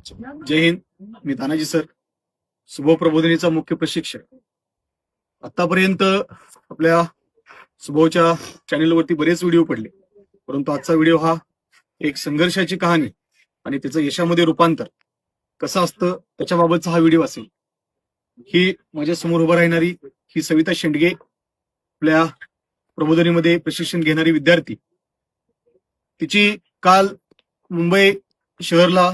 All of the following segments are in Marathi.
जय हिंद. मी तानाजी सर, सुबह प्रबोधिनीचा मुख्य प्रशिक्षक. आतापर्यंत आपल्या सुबहच्या चॅनेलवरती बरेच व्हिडिओ पडले, परंतु आजचा व्हिडिओ हा एक संघर्षाची कहाणी आणि त्याचं यशामध्ये रूपांतर कसं असतं त्याच्याबाबतचा हा व्हिडिओ असेल. ही माझ्या समोर उभं राहणारी ही सविता शेंडगे, आपल्या प्रबोधिनीमध्ये प्रशिक्षण घेणारी विद्यार्थी. तिची काल मुंबई शहरला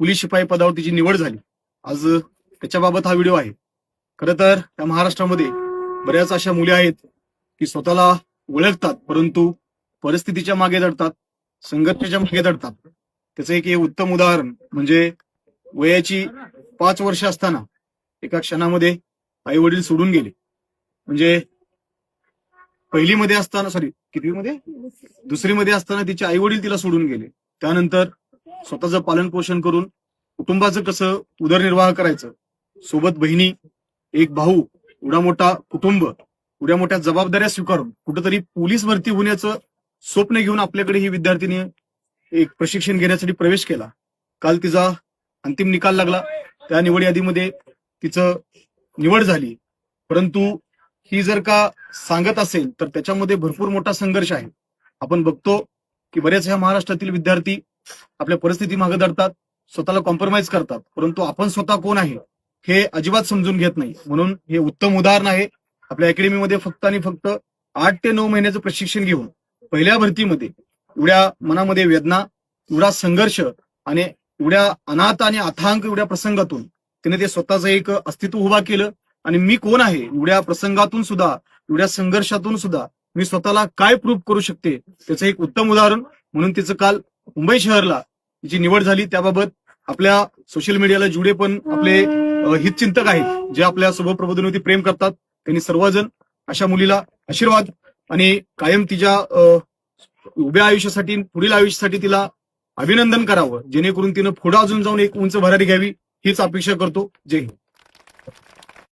पोलीस शिपाई पदावर तिची निवड झाली. आज त्याच्याबाबत हा व्हिडिओ आहे. खरं तर त्या महाराष्ट्रामध्ये बऱ्याच अशा मुली आहेत की स्वतःला ओळखतात, परंतु परिस्थितीच्या मागे दडतात, संघर्षाच्या मागे दडतात. त्याचं एक उत्तम उदाहरण म्हणजे वयाची 5 वर्ष असताना एका क्षणामध्ये आई वडील सोडून गेले. म्हणजे पहिलीमध्ये असताना, कितवीमध्ये, दुसरीमध्ये असताना तिचे आई वडील तिला सोडून गेले. त्यानंतर स्वतःचं पालन पोषण करून कुटुंबाचं कसं उदरनिर्वाह करायचं, सोबत बहिणी, एक भाऊ, एवढा मोठा कुटुंब, एवढ्या मोठ्या जबाबदाऱ्या स्वीकारून कुठेतरी पोलीस भरती होण्याचं स्वप्न घेऊन आपल्याकडे ही विद्यार्थिनी एक प्रशिक्षण घेण्यासाठी प्रवेश केला. काल तिचा अंतिम निकाल लागला. त्या निवड यादीमध्ये तिचं निवड झाली. परंतु ही जर का सांगत असेल तर त्याच्यामध्ये भरपूर मोठा संघर्ष आहे. आपण बघतो की बरेच ह्या महाराष्ट्रातील विद्यार्थी आपल्या परिस्थिती मागे दडतात, स्वतःला कॉम्प्रोमाइज करतात, परंतु आपण स्वतः कोण आहे हे अजिबात समजून घेत नाही. म्हणून हे उत्तम उदाहरण आहे. आपल्या अकॅडमीमध्ये फक्त आणि फक्त 8 ते 9 महिन्याचं प्रशिक्षण घेऊन पहिल्या भरतीमध्ये एवढ्या मनामध्ये वेदना, एवढा संघर्ष आणि एवढ्या अनाथ आणि अथांग एवढ्या प्रसंगातून तिने ते स्वतःचं एक अस्तित्व उभा केलं. आणि मी कोण आहे, एवढ्या प्रसंगातून सुद्धा, एवढ्या संघर्षातून सुद्धा मी स्वतःला काय प्रूव्ह करू शकते त्याचं एक उत्तम उदाहरण म्हणून तिचं काल मुंबई शहरला तिची निवड झाली. त्याबाबत आपल्या सोशल मीडियाला जुडे पण आपले हितचिंतक आहेत जे आपल्या सुबह प्रबोधिनीवरती प्रेम करतात. त्यांनी सर्वजण अशा मुलीला आशीर्वाद आणि कायम तिच्या उभ्या आयुष्यासाठी, पुढील आयुष्यासाठी तिला अभिनंदन करावं, जेणेकरून तिनं पुढे अजून जाऊन एक उंच भरारी घ्यावी हीच अपेक्षा करतो. जय हिंद.